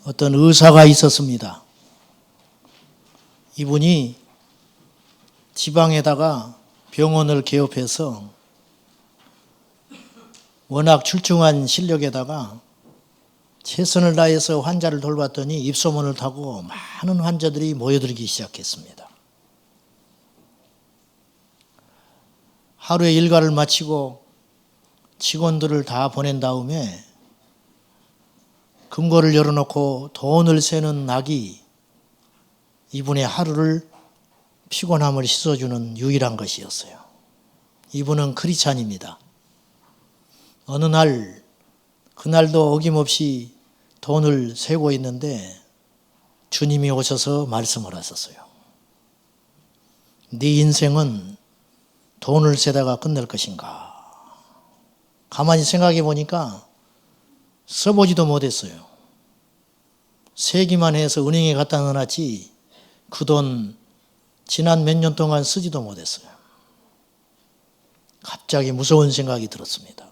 어떤 의사가 있었습니다. 이분이 지방에다가 병원을 개업해서 워낙 출중한 실력에다가 최선을 다해서 환자를 돌봤더니 입소문을 타고 많은 환자들이 모여들기 시작했습니다. 하루의 일과를 마치고 직원들을 다 보낸 다음에 금고를 열어놓고 돈을 세는 낙이 이분의 하루를 피곤함을 씻어주는 유일한 것이었어요. 이분은 크리스찬입니다. 어느 날 그날도 어김없이 돈을 세고 있는데 주님이 오셔서 말씀을 하셨어요. 네 인생은 돈을 세다가 끝날 것인가? 가만히 생각해 보니까 써보지도 못했어요. 세기만 해서 은행에 갖다 넣어놨지 그 돈 지난 몇 년 동안 쓰지도 못했어요. 갑자기 무서운 생각이 들었습니다.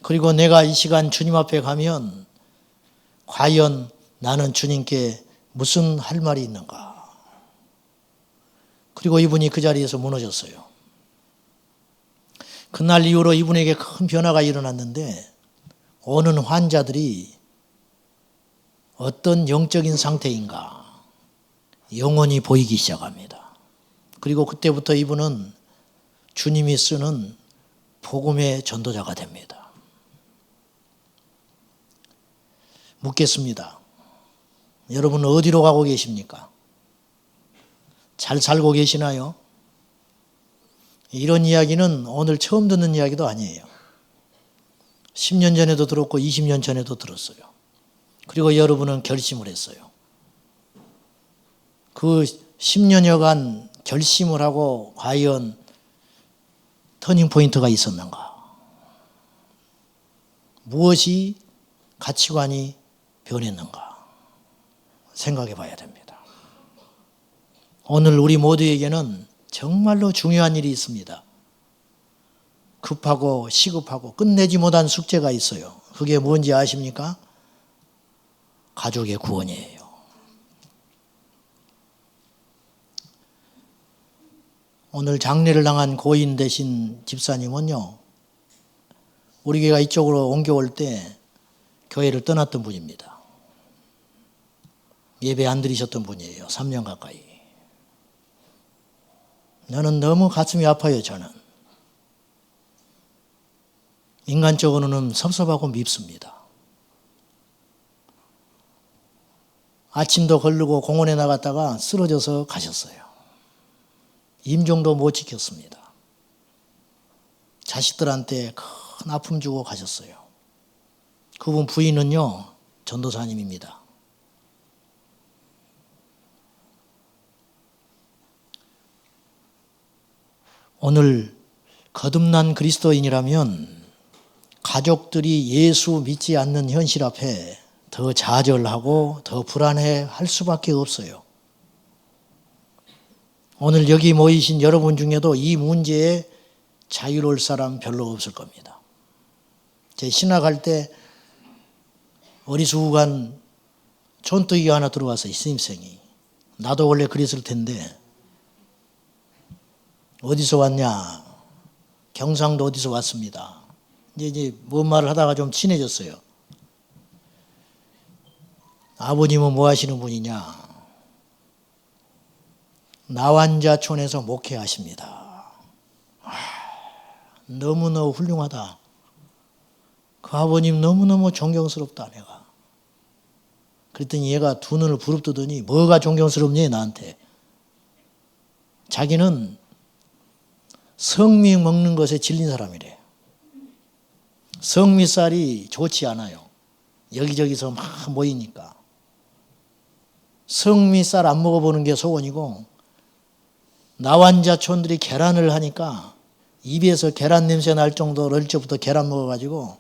그리고 내가 이 시간 주님 앞에 가면 과연 나는 주님께 무슨 할 말이 있는가? 그리고 이분이 그 자리에서 무너졌어요. 그날 이후로 이분에게 큰 변화가 일어났는데 오는 환자들이 어떤 영적인 상태인가 영원히 보이기 시작합니다. 그리고 그때부터 이분은 주님이 쓰는 복음의 전도자가 됩니다. 묻겠습니다. 여러분 어디로 가고 계십니까? 잘 살고 계시나요? 이런 이야기는 오늘 처음 듣는 이야기도 아니에요. 10년 전에도 들었고 20년 전에도 들었어요. 그리고 여러분은 결심을 했어요. 그 10년여간 결심을 하고 과연 터닝포인트가 있었는가? 무엇이 가치관이 변했는가? 생각해 봐야 됩니다. 오늘 우리 모두에게는 정말로 중요한 일이 있습니다. 급하고 시급하고 끝내지 못한 숙제가 있어요. 그게 뭔지 아십니까? 가족의 구원이에요. 오늘 장례를 당한 고인 되신 집사님은요, 우리 교회가 이쪽으로 옮겨올 때 교회를 떠났던 분입니다. 예배 안 드리셨던 분이에요. 3년 가까이. 저는 너무 가슴이 아파요. 저는. 인간적으로는 섭섭하고 밉습니다. 아침도 걸르고 공원에 나갔다가 쓰러져서 가셨어요. 임종도 못 지켰습니다. 자식들한테 큰 아픔 주고 가셨어요. 그분 부인은요, 전도사님입니다. 오늘 거듭난 그리스도인이라면 가족들이 예수 믿지 않는 현실 앞에 더 좌절하고 더 불안해할 수밖에 없어요. 오늘 여기 모이신 여러분 중에도 이 문제에 자유로울 사람 별로 없을 겁니다. 제 신학할 때 어리숙한 촌뜨기가 하나 들어왔어요. 신입생이. 나도 원래 그랬을 텐데 어디서 왔냐? 경상도 어디서 왔습니다. 이제 뭔 말을 하다가 좀 친해졌어요. 아버님은 뭐 하시는 분이냐? 나완자촌에서 목회하십니다. 너무너무 훌륭하다. 그 아버님 너무너무 존경스럽다 내가. 그랬더니 얘가 두 눈을 부릅뜨더니 뭐가 존경스럽니 나한테. 자기는 성미 먹는 것에 질린 사람이래. 성미살이 좋지 않아요. 여기저기서 막 모이니까. 성미살 안 먹어보는 게 소원이고 나완자촌들이 계란을 하니까 입에서 계란 냄새 날 정도로 어릴 적부터 계란 먹어가지고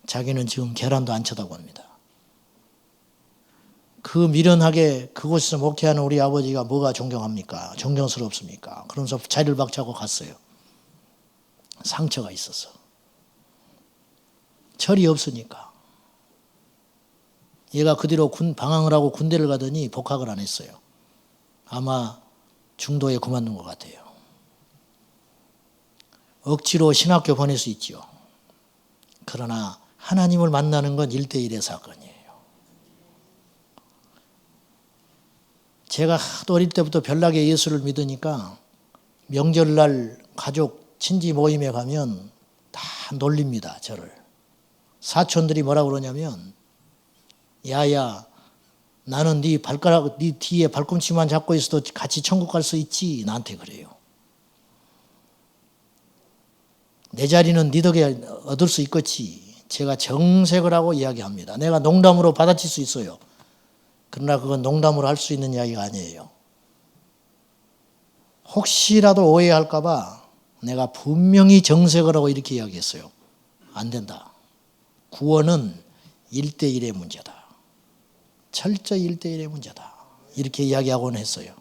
자기는 지금 계란도 안 쳐다봅니다. 그 미련하게 그곳에서 목회하는 우리 아버지가 뭐가 존경합니까? 존경스럽습니까? 그러면서 자리를 박차고 갔어요. 상처가 있어서. 철이 없으니까. 얘가 그 뒤로 방황을 하고 군대를 가더니 복학을 안 했어요. 아마 중도에 그만둔 것 같아요. 억지로 신학교 보낼 수 있죠. 그러나 하나님을 만나는 건 1대1의 사건이에요. 제가 하도 어릴 때부터 별나게 예수를 믿으니까 명절날 가족 친지 모임에 가면 다 놀립니다, 저를. 사촌들이 뭐라 그러냐면, 야야, 나는 네 발가락, 네 뒤에 발꿈치만 잡고 있어도 같이 천국 갈 수 있지. 나한테 그래요. 내 자리는 네 덕에 얻을 수 있겠지. 제가 정색을 하고 이야기합니다. 내가 농담으로 받아칠 수 있어요. 그러나 그건 농담으로 할 수 있는 이야기가 아니에요. 혹시라도 오해할까 봐 내가 분명히 정색을 하고 이렇게 이야기했어요. 안 된다. 구원은 1대1의 문제다. 철저히 1대1의 문제다. 이렇게 이야기하곤 했어요.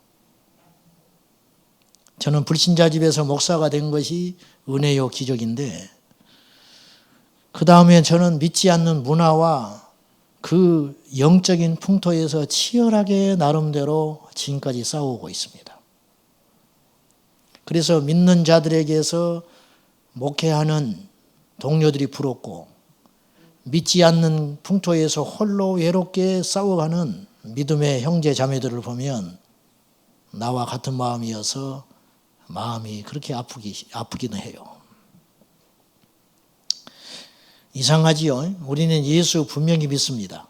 저는 불신자 집에서 목사가 된 것이 은혜요 기적인데, 그 다음에 저는 믿지 않는 문화와 그 영적인 풍토에서 치열하게 나름대로 지금까지 싸우고 있습니다. 그래서 믿는 자들에게서 목회하는 동료들이 부럽고, 믿지 않는 풍토에서 홀로 외롭게 싸워가는 믿음의 형제 자매들을 보면 나와 같은 마음이어서 마음이 그렇게 아프기는 해요. 이상하지요? 우리는 예수 분명히 믿습니다.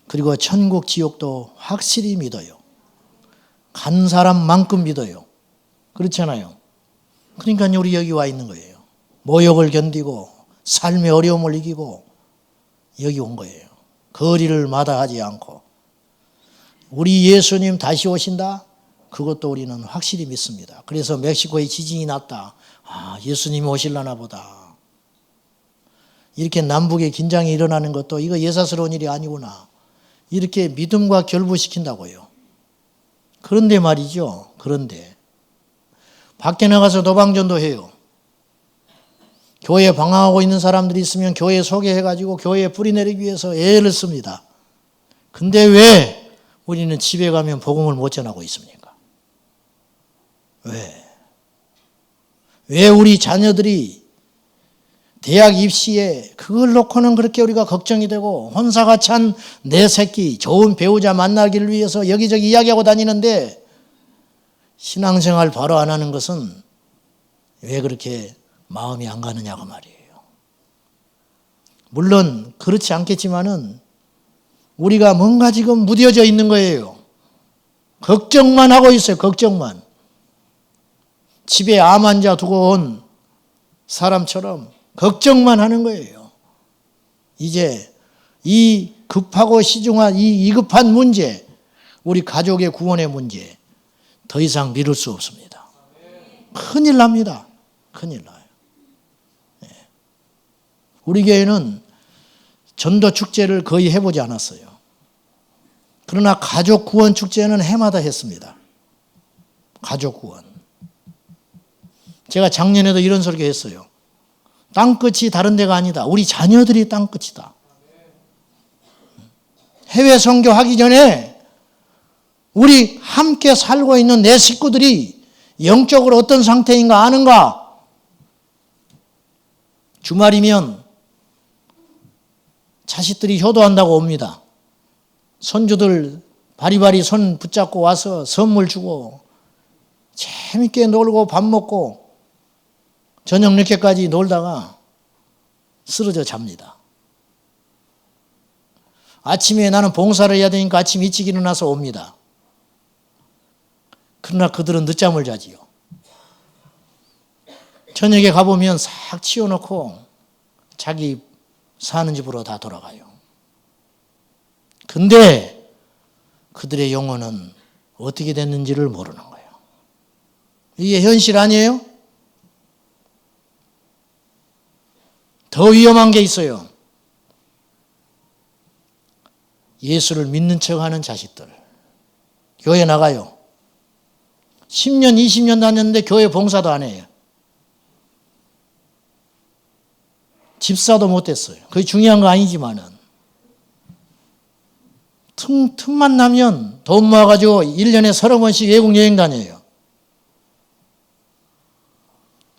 그리고 천국 지옥도 확실히 믿어요. 간 사람만큼 믿어요. 그렇잖아요. 그러니까 우리 여기 와 있는 거예요. 모욕을 견디고 삶의 어려움을 이기고 여기 온 거예요. 거리를 마다하지 않고. 우리 예수님 다시 오신다? 그것도 우리는 확실히 믿습니다. 그래서 멕시코에 지진이 났다. 아, 예수님이 오실라나 보다. 이렇게 남북에 긴장이 일어나는 것도 이거 예사스러운 일이 아니구나. 이렇게 믿음과 결부시킨다고요. 그런데 말이죠. 그런데 밖에 나가서 노방전도 해요. 교회에 방황하고 있는 사람들이 있으면 교회에 소개해가지고 교회에 뿌리내리기 위해서 애를 씁니다. 근데 왜 우리는 집에 가면 복음을 못 전하고 있습니까? 왜 우리 자녀들이 대학 입시에 그걸 놓고는 그렇게 우리가 걱정이 되고, 혼사가 찬 내 새끼 좋은 배우자 만나기를 위해서 여기저기 이야기하고 다니는데 신앙생활 바로 안 하는 것은 왜 그렇게 마음이 안 가느냐고 말이에요. 물론 그렇지 않겠지만은 우리가 뭔가 지금 무뎌져 있는 거예요. 걱정만 하고 있어요. 걱정만. 집에 암 환자 두고 온 사람처럼 걱정만 하는 거예요. 이제 이 급하고 시중한 이 위급한 문제, 우리 가족의 구원의 문제 더 이상 미룰 수 없습니다. 큰일 납니다. 큰일 나요. 우리 교회는 전도 축제를 거의 해보지 않았어요. 그러나 가족 구원 축제는 해마다 했습니다. 가족 구원. 제가 작년에도 이런 설교 했어요. 땅끝이 다른 데가 아니다. 우리 자녀들이 땅끝이다. 해외 선교하기 전에 우리 함께 살고 있는 내 식구들이 영적으로 어떤 상태인가 아는가? 주말이면 자식들이 효도한다고 옵니다. 손주들 바리바리 손 붙잡고 와서 선물 주고 재밌게 놀고 밥 먹고 저녁 늦게까지 놀다가 쓰러져 잡니다. 아침에 나는 봉사를 해야 되니까 아침 일찍 일어나서 옵니다. 그러나 그들은 늦잠을 자지요. 저녁에 가보면 싹 치워놓고 자기 사는 집으로 다 돌아가요. 근데 그들의 영혼은 어떻게 됐는지를 모르는 거예요. 이게 현실 아니에요? 더 위험한 게 있어요. 예수를 믿는 척하는 자식들. 교회 나가요. 10년, 20년 다녔는데 교회 봉사도 안 해요. 집사도 못 됐어요. 그게 중요한 거 아니지만은. 틈만 나면 돈 모아가지고 1년에 30번씩 외국 여행 다녀요.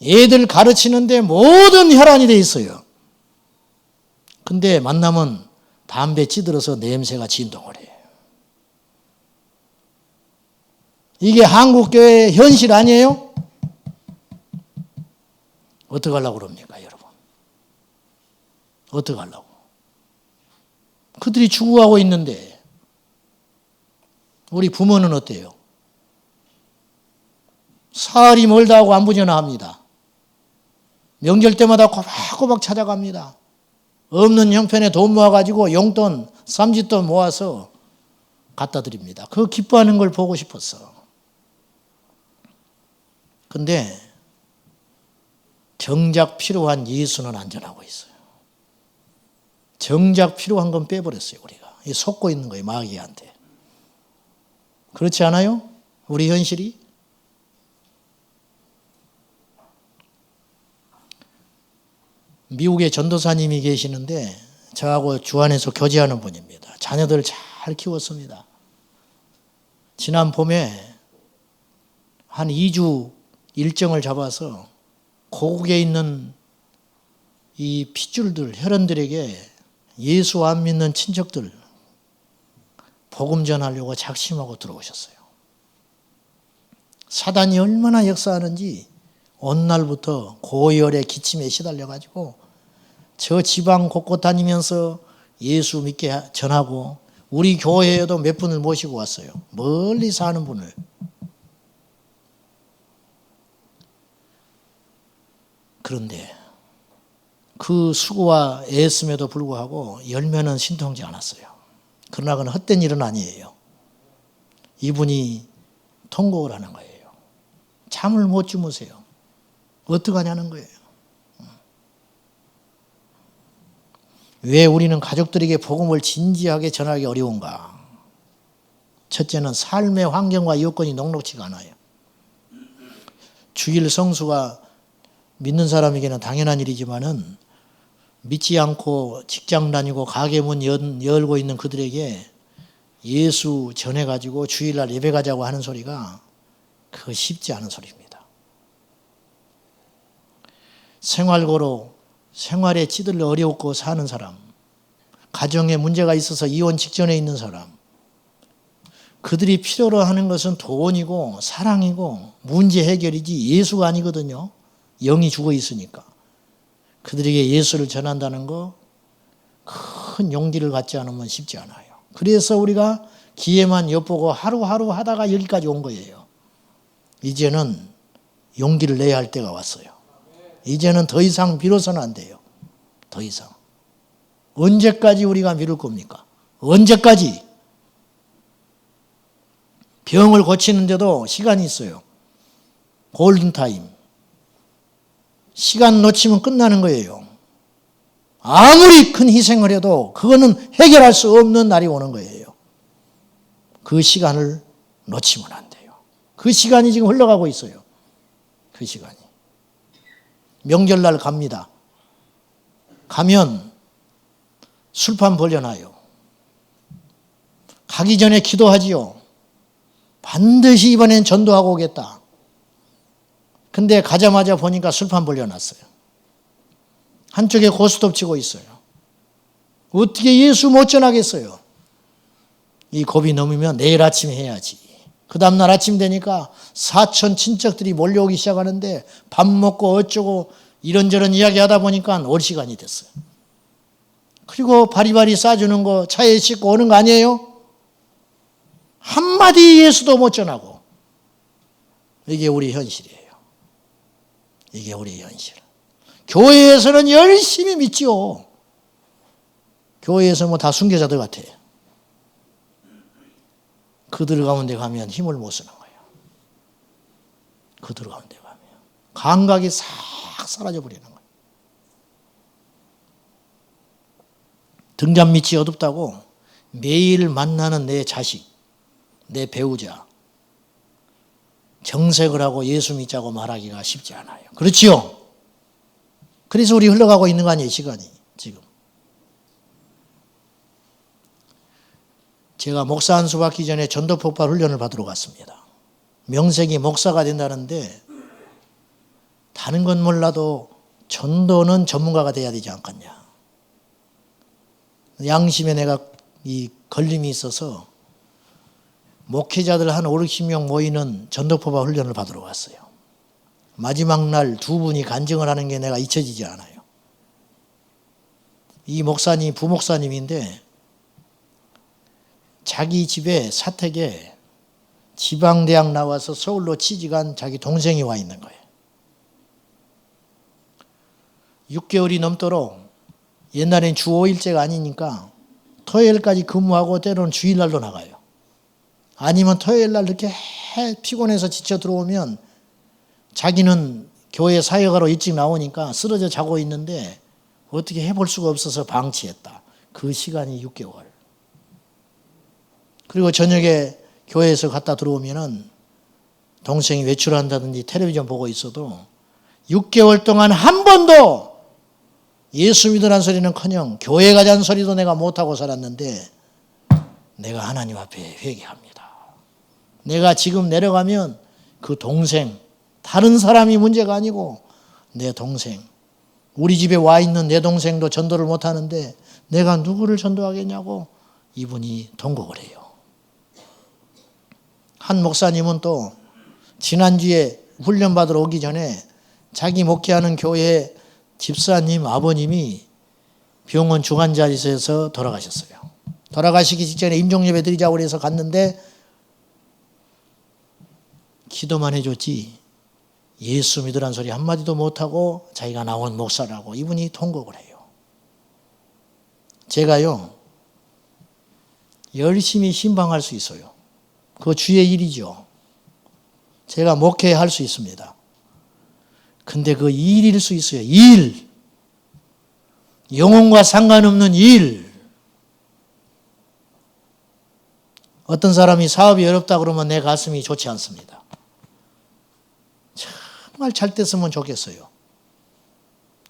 애들 가르치는데 모든 혈안이 돼 있어요. 근데 만나면 담배 찌들어서 냄새가 진동을 해요. 이게 한국교회의 현실 아니에요? 어떻게 하려고 그럽니까, 여러분? 어떻게 하려고? 그들이 죽어가고 있는데 우리 부모는 어때요? 사흘이 멀다 하고 안부 전화합니다. 명절 때마다 꼬박꼬박 찾아갑니다. 없는 형편에 돈 모아가지고 용돈, 쌈짓돈 모아서 갖다 드립니다. 그 기뻐하는 걸 보고 싶었어. 근데 정작 필요한 예수는 안전하고 있어요. 정작 필요한 건 빼버렸어요, 우리가. 속고 있는 거예요, 마귀한테. 그렇지 않아요? 우리 현실이? 미국에 전도사님이 계시는데 저하고 주안에서 교제하는 분입니다. 자녀들 잘 키웠습니다. 지난 봄에 한 2주 일정을 잡아서 고국에 있는 이 핏줄들, 혈연들에게 예수 안 믿는 친척들 복음 전하려고 작심하고 들어오셨어요. 사단이 얼마나 역사하는지 어느 날부터 고열의 기침에 시달려가지고 저 지방 곳곳 다니면서 예수 믿게 전하고 우리 교회에도 몇 분을 모시고 왔어요. 멀리 사는 분을. 그런데 그 수고와 애씀에도 불구하고 열매는 신통치 않았어요. 그러나 그건 헛된 일은 아니에요. 이분이 통곡을 하는 거예요. 잠을 못 주무세요. 어떡하냐는 거예요. 왜 우리는 가족들에게 복음을 진지하게 전하기 어려운가? 첫째는 삶의 환경과 여건이 녹록지가 않아요. 주일 성수가 믿는 사람에게는 당연한 일이지만은 믿지 않고 직장 다니고 가게 문 열고 있는 그들에게 예수 전해가지고 주일날 예배 가자고 하는 소리가 그거 쉽지 않은 소리입니다. 생활고로 생활에 찌들러 어렵고 사는 사람, 가정에 문제가 있어서 이혼 직전에 있는 사람, 그들이 필요로 하는 것은 돈이고 사랑이고 문제 해결이지 예수가 아니거든요. 영이 죽어 있으니까. 그들에게 예수를 전한다는 거 큰 용기를 갖지 않으면 쉽지 않아요. 그래서 우리가 기회만 엿보고 하루하루 하다가 여기까지 온 거예요. 이제는 용기를 내야 할 때가 왔어요. 이제는 더 이상 미뤄서는 안 돼요. 더 이상. 언제까지 우리가 미룰 겁니까? 언제까지? 병을 고치는데도 시간이 있어요. 골든타임. 시간 놓치면 끝나는 거예요. 아무리 큰 희생을 해도 그거는 해결할 수 없는 날이 오는 거예요. 그 시간을 놓치면 안 돼요. 그 시간이 지금 흘러가고 있어요. 그 시간이. 명절날 갑니다. 가면 술판 벌려놔요. 가기 전에 기도하지요. 반드시 이번엔 전도하고 오겠다. 근데 가자마자 보니까 술판 벌려놨어요. 한쪽에 고스톱 치고 있어요. 어떻게 예수 못 전하겠어요? 이 겁이 넘으면 내일 아침에 해야지. 그 다음날 아침 되니까 사촌 친척들이 몰려오기 시작하는데 밥 먹고 어쩌고 이런저런 이야기 하다 보니까 올 시간이 됐어요. 그리고 바리바리 싸주는 거 차에 싣고 오는 거 아니에요? 한마디 예수도 못 전하고. 이게 우리 현실이에요. 이게 우리 현실. 교회에서는 열심히 믿지요. 교회에서 뭐 다 순교자들 같아. 그들 가운데 가면 힘을 못 쓰는 거예요. 그들 가운데 가면. 감각이 싹 사라져 버리는 거예요. 등잔 밑이 어둡다고 매일 만나는 내 자식, 내 배우자, 정색을 하고 예수 믿자고 말하기가 쉽지 않아요. 그렇지요? 그래서 우리 흘러가고 있는 거 아니에요, 시간이 지금. 제가 목사 안수 받기 전에 전도폭발 훈련을 받으러 갔습니다. 명색이 목사가 된다는데 다른 건 몰라도 전도는 전문가가 돼야 되지 않겠냐. 양심에 내가 이 걸림이 있어서 목회자들 한 5, 60명 모이는 전도폭발 훈련을 받으러 갔어요. 마지막 날 두 분이 간증을 하는 게 내가 잊혀지지 않아요. 이 목사님, 부목사님인데 자기 집에 사택에 지방대학 나와서 서울로 취직한 자기 동생이 와 있는 거예요. 6개월이 넘도록 옛날엔 주 5일제가 아니니까 토요일까지 근무하고 때로는 주일날도 나가요. 아니면 토요일날 이렇게 피곤해서 지쳐 들어오면 자기는 교회 사역하러 일찍 나오니까 쓰러져 자고 있는데 어떻게 해볼 수가 없어서 방치했다. 그 시간이 6개월. 그리고 저녁에 교회에서 갔다 들어오면은 동생이 외출한다든지 텔레비전 보고 있어도 6개월 동안 한 번도 예수 믿으라는 소리는커녕 교회 가자는 소리도 내가 못하고 살았는데 내가 하나님 앞에 회개합니다. 내가 지금 내려가면 그 동생, 다른 사람이 문제가 아니고 내 동생, 우리 집에 와 있는 내 동생도 전도를 못하는데 내가 누구를 전도하겠냐고 이분이 통곡을 해요. 한 목사님은 또 지난주에 훈련받으러 오기 전에 자기 목회하는 교회 집사님 아버님이 병원 중환자실에서 돌아가셨어요. 돌아가시기 직전에 임종예배 드리자고 해서 갔는데 기도만 해줬지 예수 믿으란 소리 한마디도 못하고 자기가 나온 목사라고 이분이 통곡을 해요. 제가요 열심히 신방할 수 있어요. 그거 주의 일이죠. 제가 목회할 수 있습니다. 근데 그 일일 수 있어요. 일. 영혼과 상관없는 일. 어떤 사람이 사업이 어렵다 그러면 내 가슴이 좋지 않습니다. 정말 잘 됐으면 좋겠어요.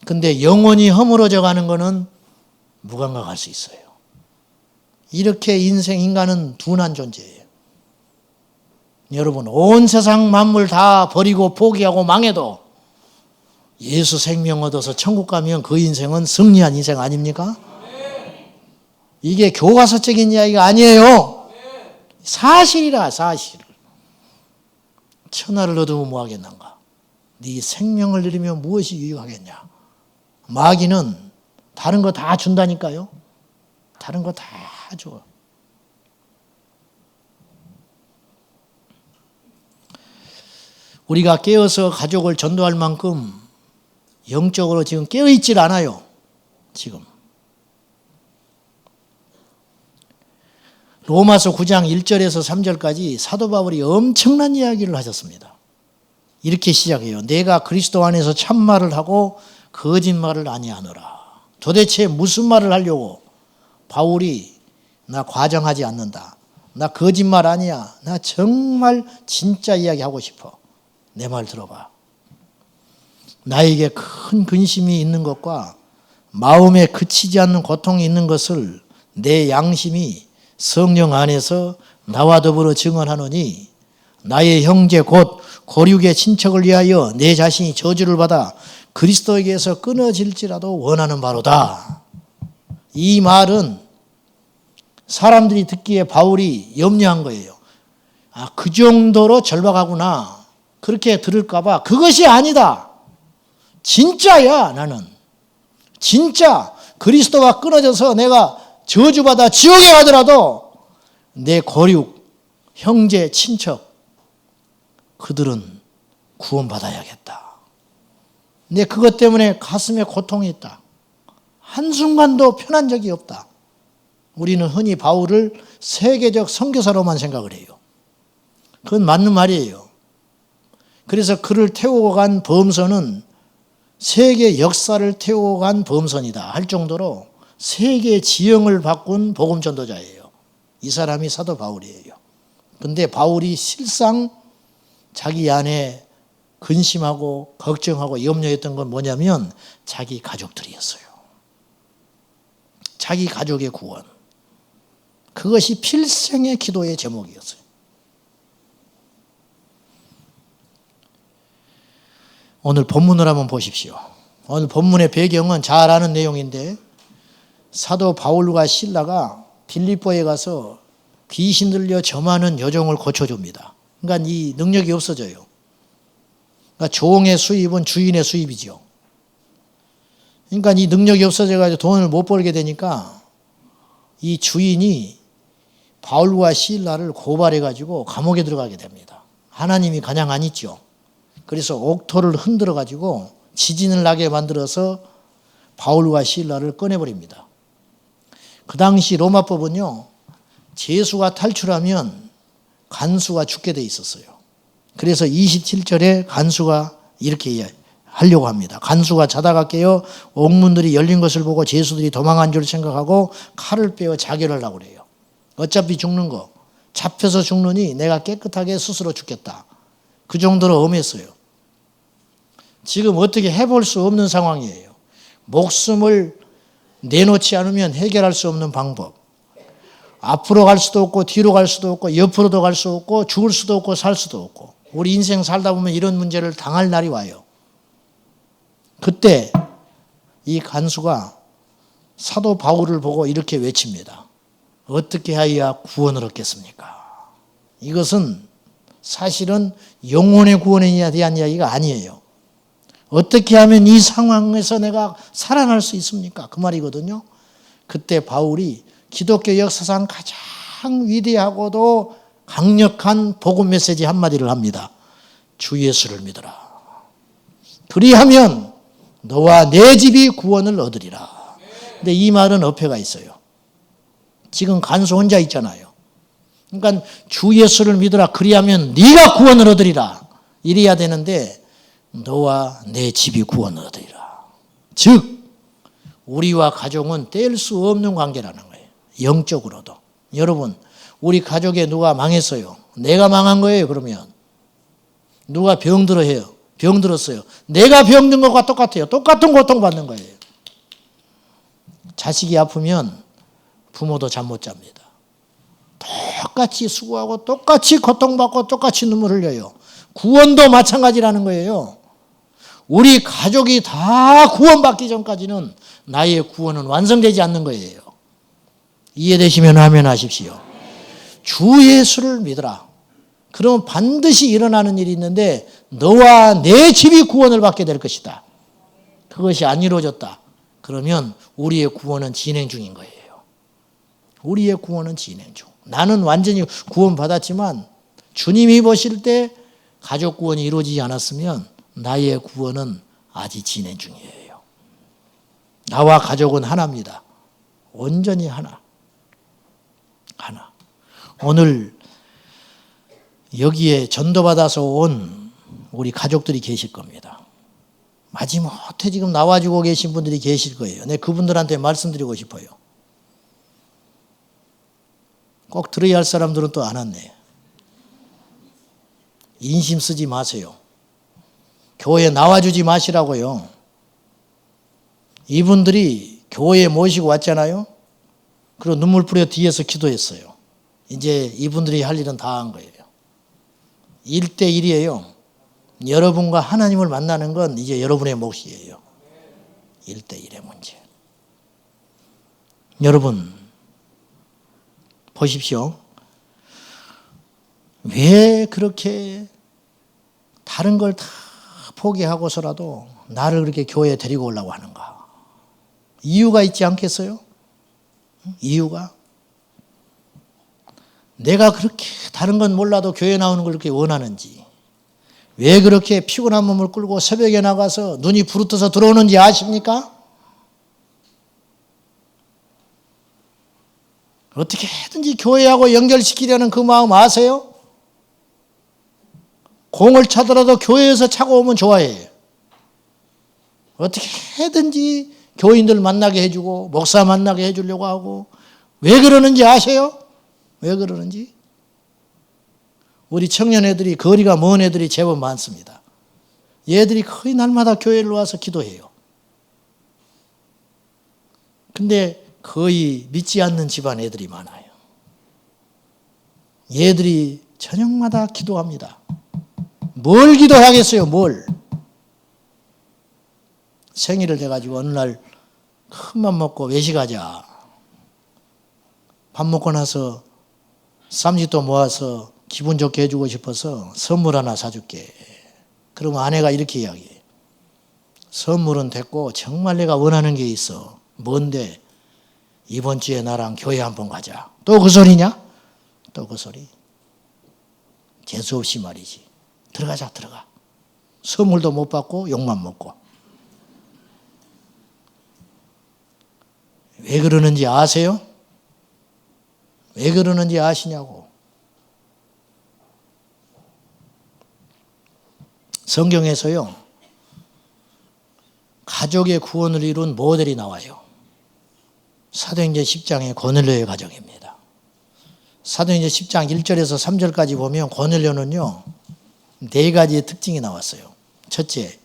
근데 영혼이 허물어져 가는 거는 무감각할 수 있어요. 이렇게 인간은 둔한 존재예요. 여러분, 온 세상 만물 다 버리고 포기하고 망해도 예수 생명 얻어서 천국 가면 그 인생은 승리한 인생 아닙니까? 이게 교과서적인 이야기가 아니에요. 사실이라 사실. 천하를 얻으면 뭐하겠는가? 네 생명을 잃으면 무엇이 유익하겠냐? 마귀는 다른 거 다 준다니까요. 다른 거 다 줘. 우리가 깨어서 가족을 전도할 만큼 영적으로 지금 깨어있질 않아요. 지금. 로마서 9장 1절에서 3절까지 사도 바울이 엄청난 이야기를 하셨습니다. 이렇게 시작해요. 내가 그리스도 안에서 참말을 하고 거짓말을 아니하노라. 도대체 무슨 말을 하려고? 바울이 나 과장하지 않는다. 나 거짓말 아니야. 나 정말 진짜 이야기하고 싶어. 내 말 들어봐. 나에게 큰 근심이 있는 것과 마음에 그치지 않는 고통이 있는 것을 내 양심이 성령 안에서 나와 더불어 증언하노니 나의 형제 곧 고륙의 친척을 위하여 내 자신이 저주를 받아 그리스도에게서 끊어질지라도 원하는 바로다. 이 말은 사람들이 듣기에 바울이 염려한 거예요. 아, 그 정도로 절박하구나. 그렇게 들을까 봐. 그것이 아니다. 진짜야, 나는. 진짜 그리스도와 끊어져서 내가 저주받아 지옥에 가더라도 내 고륙, 형제, 친척 그들은 구원받아야겠다. 근데 그것 때문에 가슴에 고통이 있다. 한순간도 편한 적이 없다. 우리는 흔히 바울을 세계적 선교사로만 생각을 해요. 그건 맞는 말이에요. 그래서 그를 태우고 간 범선은 세계 역사를 태우고 간 범선이다 할 정도로 세계 지형을 바꾼 복음 전도자예요. 이 사람이 사도 바울이에요. 근데 바울이 실상 자기 안에 근심하고 걱정하고 염려했던 건 뭐냐면 자기 가족들이었어요. 자기 가족의 구원. 그것이 필생의 기도의 제목이었어요. 오늘 본문을 한번 보십시오. 오늘 본문의 배경은 잘 아는 내용인데 사도 바울과 실라가 빌립보에 가서 귀신 들려 점하는 여종을 고쳐줍니다. 그러니까 이 능력이 없어져요. 그러니까 종의 수입은 주인의 수입이죠. 그러니까 이 능력이 없어져가지고 돈을 못 벌게 되니까 이 주인이 바울과 실라를 고발해가지고 감옥에 들어가게 됩니다. 하나님이 가냥 안 있죠. 그래서 옥토를 흔들어가지고 지진을 나게 만들어서 바울과 실라를 꺼내버립니다. 그 당시 로마법은요, 죄수가 탈출하면 간수가 죽게 돼 있었어요. 그래서 27절에 간수가 이렇게 하려고 합니다. 간수가 자다가 깨어 옥문들이 열린 것을 보고 죄수들이 도망한 줄 생각하고 칼을 빼어 자결하려고 그래요. 어차피 죽는 거, 잡혀서 죽느니 내가 깨끗하게 스스로 죽겠다. 그 정도로 엄했어요. 지금 어떻게 해볼 수 없는 상황이에요. 목숨을 내놓지 않으면 해결할 수 없는 방법. 앞으로 갈 수도 없고 뒤로 갈 수도 없고 옆으로도 갈 수 없고 죽을 수도 없고 살 수도 없고 우리 인생 살다 보면 이런 문제를 당할 날이 와요. 그때 이 간수가 사도 바울을 보고 이렇게 외칩니다. 어떻게 하여야 구원을 얻겠습니까? 이것은 사실은 영혼의 구원에 대한 이야기가 아니에요. 어떻게 하면 이 상황에서 내가 살아날 수 있습니까? 그 말이거든요. 그때 바울이 기독교 역사상 가장 위대하고도 강력한 복음 메시지 한마디를 합니다. 주 예수를 믿어라. 그리하면 너와 내 집이 구원을 얻으리라. 근데 이 말은 어폐가 있어요. 지금 간수 혼자 있잖아요. 그러니까 주 예수를 믿어라. 그리하면 네가 구원을 얻으리라. 이래야 되는데 너와 내 집이 구원을 얻으리라. 즉 우리와 가족은 뗄 수 없는 관계라는 거예요. 영적으로도. 여러분, 우리 가족에 누가 망했어요. 내가 망한 거예요. 그러면 누가 병들어요. 병들었어요. 내가 병든 것과 똑같아요. 똑같은 고통받는 거예요. 자식이 아프면 부모도 잠 못 잡니다. 똑같이 수고하고 똑같이 고통받고 똑같이 눈물 흘려요. 구원도 마찬가지라는 거예요. 우리 가족이 다 구원받기 전까지는 나의 구원은 완성되지 않는 거예요. 이해되시면 아멘 하십시오. 주 예수를 믿어라. 그러면 반드시 일어나는 일이 있는데 너와 내 집이 구원을 받게 될 것이다. 그것이 안 이루어졌다. 그러면 우리의 구원은 진행 중인 거예요. 우리의 구원은 진행 중. 나는 완전히 구원받았지만 주님이 보실 때 가족 구원이 이루어지지 않았으면 나의 구원은 아직 진행 중이에요. 나와 가족은 하나입니다. 온전히 하나. 하나. 오늘 여기에 전도받아서 온 우리 가족들이 계실 겁니다. 마지못해 지금 나와주고 계신 분들이 계실 거예요. 내가 그분들한테 말씀드리고 싶어요. 꼭 들어야 할 사람들은 또 안 왔네. 인심 쓰지 마세요. 교회에 나와주지 마시라고요. 이분들이 교회에 모시고 왔잖아요. 그리고 눈물 뿌려 뒤에서 기도했어요. 이제 이분들이 할 일은 다 한 거예요. 1대1이에요. 여러분과 하나님을 만나는 건 이제 여러분의 몫이에요. 1대1의 문제. 여러분 보십시오. 왜 그렇게 다른 걸 다 포기하고서라도 나를 그렇게 교회에 데리고 오려고 하는가? 이유가 있지 않겠어요? 이유가? 내가 그렇게 다른 건 몰라도 교회 나오는 걸 그렇게 원하는지, 왜 그렇게 피곤한 몸을 끌고 새벽에 나가서 눈이 부르떠서 들어오는지 아십니까? 어떻게든지 교회하고 연결시키려는 그 마음 아세요? 공을 차더라도 교회에서 차고 오면 좋아해요. 어떻게든지 교인들 만나게 해주고 목사 만나게 해주려고 하고. 왜 그러는지 아세요? 왜 그러는지? 우리 청년 애들이, 거리가 먼 애들이 제법 많습니다. 얘들이 거의 날마다 교회를 와서 기도해요. 근데 거의 믿지 않는 집안 애들이 많아요. 얘들이 저녁마다 기도합니다. 뭘 기도하겠어요, 뭘. 생일을 돼가지고 어느 날 큰맘 먹고 외식하자. 밥 먹고 나서 쌈짓도 모아서 기분 좋게 해주고 싶어서 선물 하나 사줄게. 그러면 아내가 이렇게 이야기해. 선물은 됐고 정말 내가 원하는 게 있어. 뭔데? 이번 주에 나랑 교회 한번 가자. 또 그 소리냐? 또 그 소리. 재수없이 말이지. 들어가자, 들어가. 선물도 못 받고 욕만 먹고. 왜 그러는지 아세요? 왜 그러는지 아시냐고. 성경에서요, 가족의 구원을 이룬 모델이 나와요. 사도행전 10장의 고넬료의 가정입니다. 사도행전 10장 1절에서 3절까지 보면 고넬료는요, 4가지의 특징이 나왔어요. 첫째,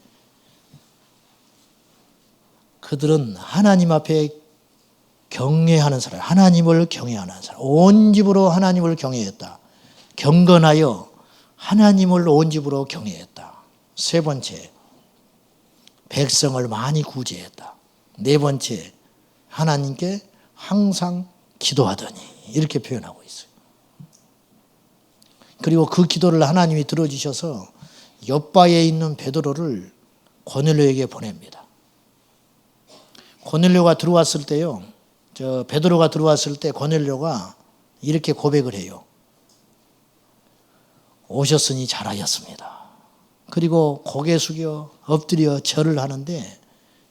그들은 하나님 앞에 경외하는 사람, 하나님을 경외하는 사람, 온 집으로 하나님을 경외했다. 경건하여 하나님을 온 집으로 경외했다. 세 번째, 백성을 많이 구제했다. 네 번째, 하나님께 항상 기도하더니, 이렇게 표현하고 있어요. 그리고 그 기도를 하나님이 들어주셔서 옆바에 있는 베드로를 고넬료에게 보냅니다. 고넬료가 들어왔을 때요, 베드로가 들어왔을 때 고넬료가 이렇게 고백을 해요. 오셨으니 잘하였습니다. 그리고 고개 숙여 엎드려 절을 하는데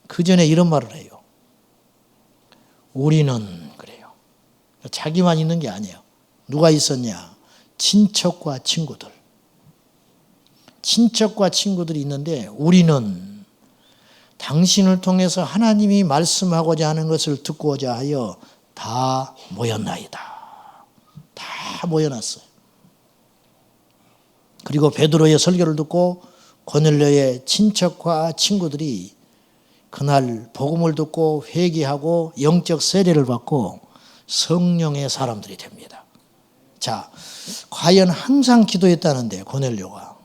그 전에 이런 말을 해요. 우리는 그래요. 자기만 있는 게 아니에요. 누가 있었냐? 친척과 친구들. 친척과 친구들이 있는데 우리는 당신을 통해서 하나님이 말씀하고자 하는 것을 듣고자 하여 다 모였나이다. 다 모여놨어요. 그리고 베드로의 설교를 듣고 고넬료의 친척과 친구들이 그날 복음을 듣고 회개하고 영적 세례를 받고 성령의 사람들이 됩니다. 자, 과연 항상 기도했다는데 고넬료가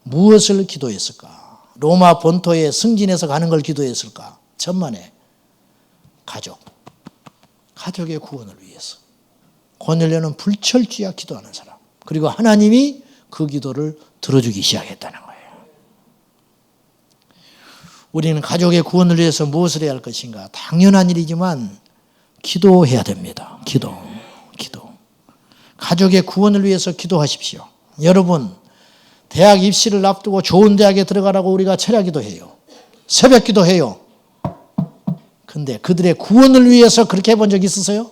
무엇을 기도했을까? 로마 본토에 승진해서 가는 걸 기도했을까? 천만에 가족의 구원을 위해서. 고넬료는 불철주야 기도하는 사람. 그리고 하나님이 그 기도를 들어주기 시작했다는 거예요. 우리는 가족의 구원을 위해서 무엇을 해야 할 것인가? 당연한 일이지만 기도해야 됩니다. 기도. 가족의 구원을 위해서 기도하십시오. 여러분, 대학 입시를 앞두고 좋은 대학에 들어가라고 우리가 철야기도 해요. 새벽 기도해요. 근데 그들의 구원을 위해서 그렇게 해본 적 있으세요?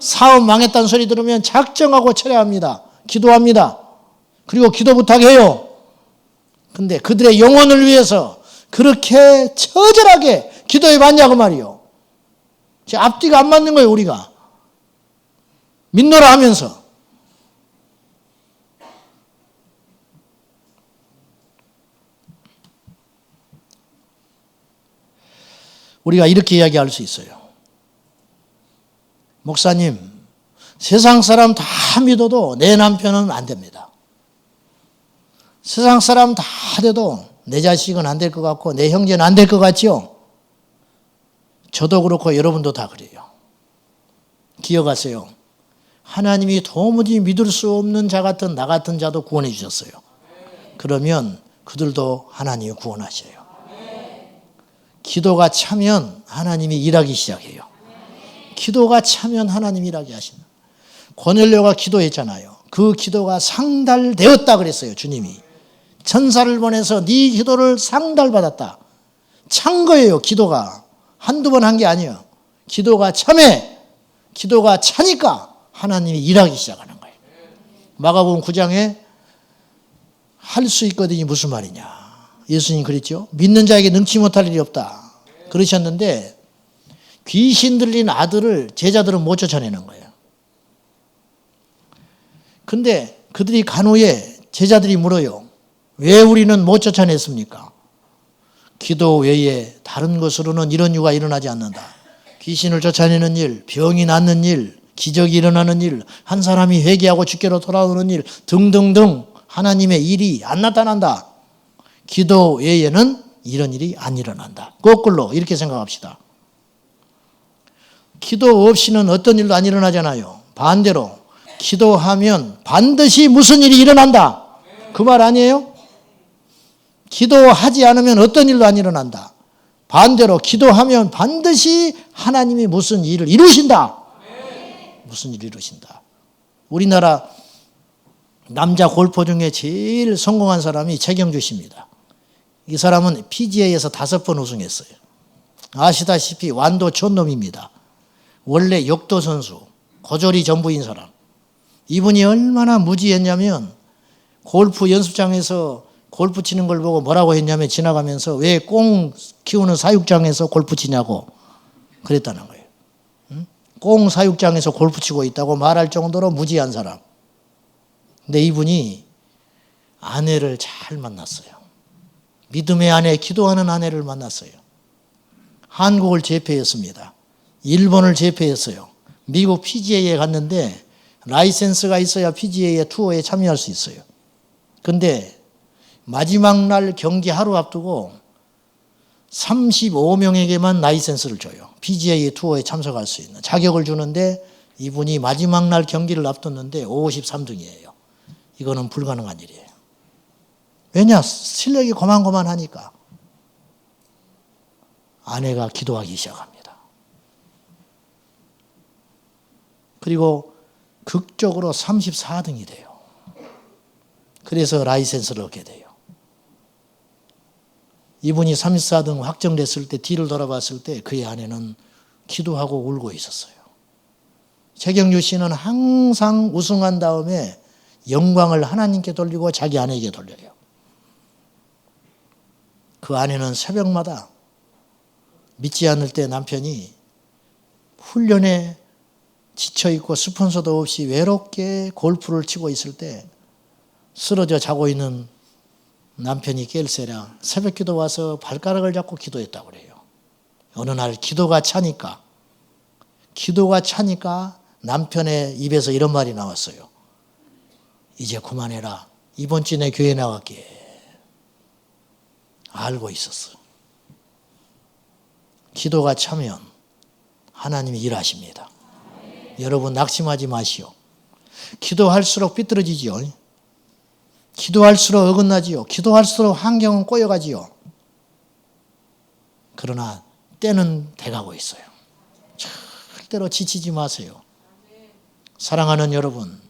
사업 망했다는 소리 들으면 작정하고 철야합니다. 기도합니다. 그리고 기도 부탁해요. 근데 그들의 영혼을 위해서 그렇게 처절하게 기도해 봤냐고 말이요. 앞뒤가 안 맞는 거예요, 우리가. 믿노라 하면서. 우리가 이렇게 이야기할 수 있어요. 목사님, 세상 사람 다 믿어도 내 남편은 안 됩니다. 세상 사람 다 돼도 내 자식은 안 될 것 같고 내 형제는 안 될 것 같죠? 저도 그렇고 여러분도 다 그래요. 기억하세요. 하나님이 도무지 믿을 수 없는 자 같은 나 같은 자도 구원해 주셨어요. 그러면 그들도 하나님이 구원하셔요. 기도가 차면 하나님이 일하기 시작해요. 기도가 차면 하나님이 일하게 하신다. 고넬료가 기도했잖아요. 그 기도가 상달되었다 그랬어요, 주님이. 천사를 보내서 네 기도를 상달받았다. 찬 거예요, 기도가. 한두 번 한 게 아니에요. 기도가 참해. 기도가 차니까 하나님이 일하기 시작하는 거예요. 마가복음 9장에 할 수 있거든이 무슨 말이냐. 예수님 그랬죠. 믿는 자에게 능치 못할 일이 없다. 그러셨는데 귀신 들린 아들을 제자들은 못 쫓아내는 거예요. 근데 그들이 간 후에 제자들이 물어요. 왜 우리는 못 쫓아냈습니까? 기도 외에 다른 것으로는 이런 유가 일어나지 않는다. 귀신을 쫓아내는 일, 병이 낫는 일, 기적이 일어나는 일, 한 사람이 회개하고 주께로 돌아오는 일 등등등 하나님의 일이 안 나타난다. 기도 외에는 이런 일이 안 일어난다. 거꾸로 이렇게 생각합시다. 기도 없이는 어떤 일도 안 일어나잖아요. 반대로 기도하면 반드시 무슨 일이 일어난다. 그 말 아니에요? 기도하지 않으면 어떤 일도 안 일어난다. 반대로 기도하면 반드시 하나님이 무슨 일을 이루신다. 무슨 일을 이루신다. 우리나라 남자 골퍼 중에 제일 성공한 사람이 최경주 씨입니다. 이 사람은 PGA에서 5번 우승했어요. 아시다시피 완도 촌놈입니다. 원래 역도 선수, 고졸이 전부인 사람. 이분이 얼마나 무지했냐면 골프 연습장에서 골프 치는 걸 보고 뭐라고 했냐면 지나가면서 왜 꽁 키우는 사육장에서 골프 치냐고 그랬다는 거예요. 꽁 사육장에서 골프 치고 있다고 말할 정도로 무지한 사람. 근데 이분이 아내를 잘 만났어요. 믿음의 아내, 기도하는 아내를 만났어요. 한국을 제패했습니다. 일본을 제패했어요. 미국 PGA에 갔는데 라이센스가 있어야 PGA 투어에 참여할 수 있어요. 근데 마지막 날 경기 하루 앞두고 35명에게만 라이센스를 줘요. PGA 투어에 참석할 수 있는 자격을 주는데 이분이 마지막 날 경기를 앞뒀는데 53등이에요. 이거는 불가능한 일이에요. 왜냐? 실력이 고만고만하니까. 아내가 기도하기 시작합니다. 그리고 극적으로 34등이 돼요. 그래서 라이센스를 얻게 돼요. 이분이 34등 확정됐을 때 뒤를 돌아봤을 때 그의 아내는 기도하고 울고 있었어요. 최경주 씨는 항상 우승한 다음에 영광을 하나님께 돌리고 자기 아내에게 돌려요. 그 아내는 새벽마다 믿지 않을 때 남편이 훈련에 지쳐있고 스폰서도 없이 외롭게 골프를 치고 있을 때 쓰러져 자고 있는 남편이 깰새라 새벽 기도 와서 발가락을 잡고 기도했다고 그래요. 어느 날 기도가 차니까 남편의 입에서 이런 말이 나왔어요. 이제 그만해라. 이번 주에 내 교회 나갈게. 알고 있었어. 기도가 차면 하나님이 일하십니다. 여러분 낙심하지 마시오. 기도할수록 삐뚤어지지요. 기도할수록 어긋나지요. 기도할수록 환경은 꼬여가지요. 그러나 때는 돼가고 있어요. 절대로 지치지 마세요. 사랑하는 여러분,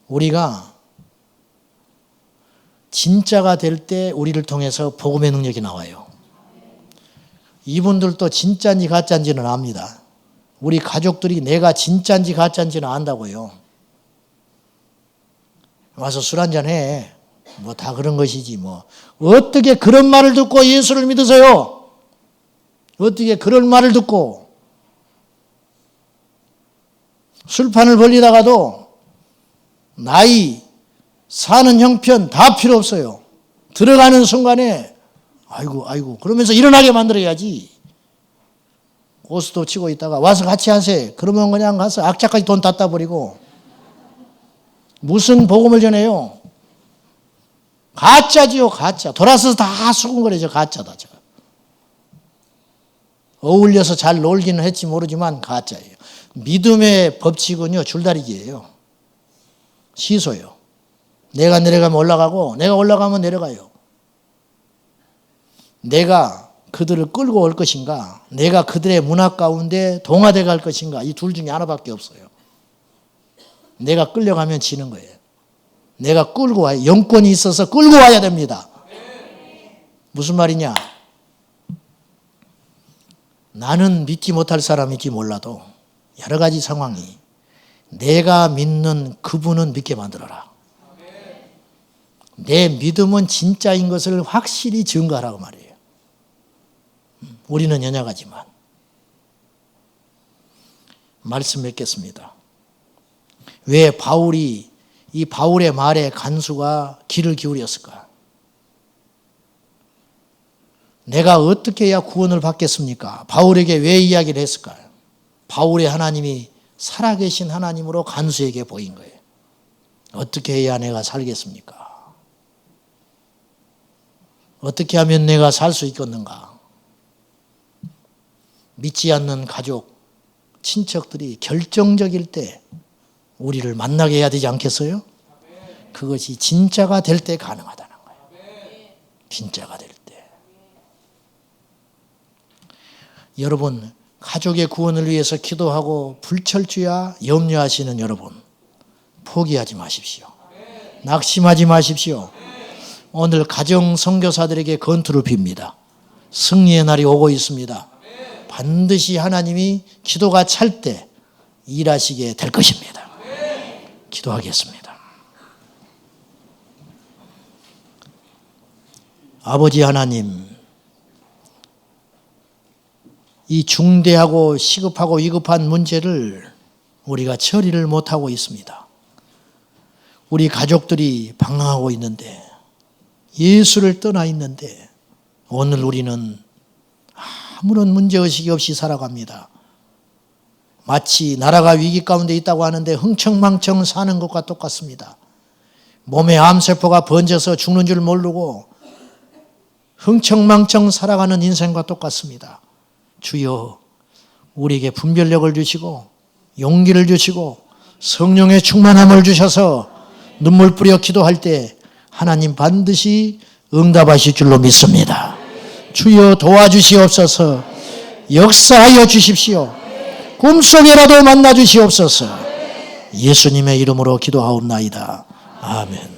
우리가 진짜가 될 때 우리를 통해서 복음의 능력이 나와요. 이분들도 진짜인지 가짜인지는 압니다. 우리 가족들이 내가 진짜인지 가짜인지는 안다고요. 와서 술 한잔 해. 뭐 다 그런 것이지 뭐. 어떻게 그런 말을 듣고 예수를 믿으세요? 어떻게 그런 말을 듣고 술판을 벌리다가도 나이, 사는 형편 다 필요 없어요. 들어가는 순간에 아이고 그러면서 일어나게 만들어야지. 고스도 치고 있다가 와서 같이 하세요. 그러면 그냥 가서 악착까지 돈 다 버리고 무슨 복음을 전해요? 가짜지요, 가짜. 돌아서서 다 수군거려져, 가짜다. 어울려서 잘 놀기는 했지 모르지만 가짜예요. 믿음의 법칙은요, 줄다리기예요. 시소요. 내가 내려가면 올라가고 내가 올라가면 내려가요. 내가 그들을 끌고 올 것인가, 내가 그들의 문화 가운데 동화돼 갈 것인가, 이 둘 중에 하나밖에 없어요. 내가 끌려가면 지는 거예요. 내가 끌고 와요. 영권이 있어서 끌고 와야 됩니다. 무슨 말이냐? 나는 믿지 못할 사람일지 몰라도 여러 가지 상황이 내가 믿는 그분은 믿게 만들어라. 내 믿음은 진짜인 것을 확실히 증거하라고 말이에요. 우리는 연약하지만. 말씀 맺겠습니다. 왜 바울이 이 바울의 말에 간수가 귀를 기울였을까? 내가 어떻게 해야 구원을 받겠습니까? 바울에게 왜 이야기를 했을까요? 바울의 하나님이 살아계신 하나님으로 간수에게 보인 거예요. 어떻게 해야 내가 살겠습니까? 어떻게 하면 내가 살 수 있겠는가? 믿지 않는 가족, 친척들이 결정적일 때 우리를 만나게 해야 되지 않겠어요? 그것이 진짜가 될 때 가능하다는 거예요. 진짜가 될 때. 여러분, 가족의 구원을 위해서 기도하고 불철주야 염려하시는 여러분, 포기하지 마십시오. 낙심하지 마십시오. 오늘 가정 선교사들에게 건투를 빕니다. 승리의 날이 오고 있습니다. 반드시 하나님이 기도가 찰 때 일하시게 될 것입니다. 기도하겠습니다. 아버지 하나님, 이 중대하고 시급하고 위급한 문제를 우리가 처리를 못하고 있습니다. 우리 가족들이 방황하고 있는데, 예수를 떠나 있는데, 오늘 우리는 아무런 문제의식이 없이 살아갑니다. 마치 나라가 위기 가운데 있다고 하는데 흥청망청 사는 것과 똑같습니다. 몸에 암세포가 번져서 죽는 줄 모르고 흥청망청 살아가는 인생과 똑같습니다. 주여, 우리에게 분별력을 주시고 용기를 주시고 성령의 충만함을 주셔서 눈물 뿌려 기도할 때 하나님 반드시 응답하실 줄로 믿습니다. 주여 도와주시옵소서. 역사하여 주십시오. 꿈속에라도 만나 주시옵소서. 예수님의 이름으로 기도하옵나이다. 아멘.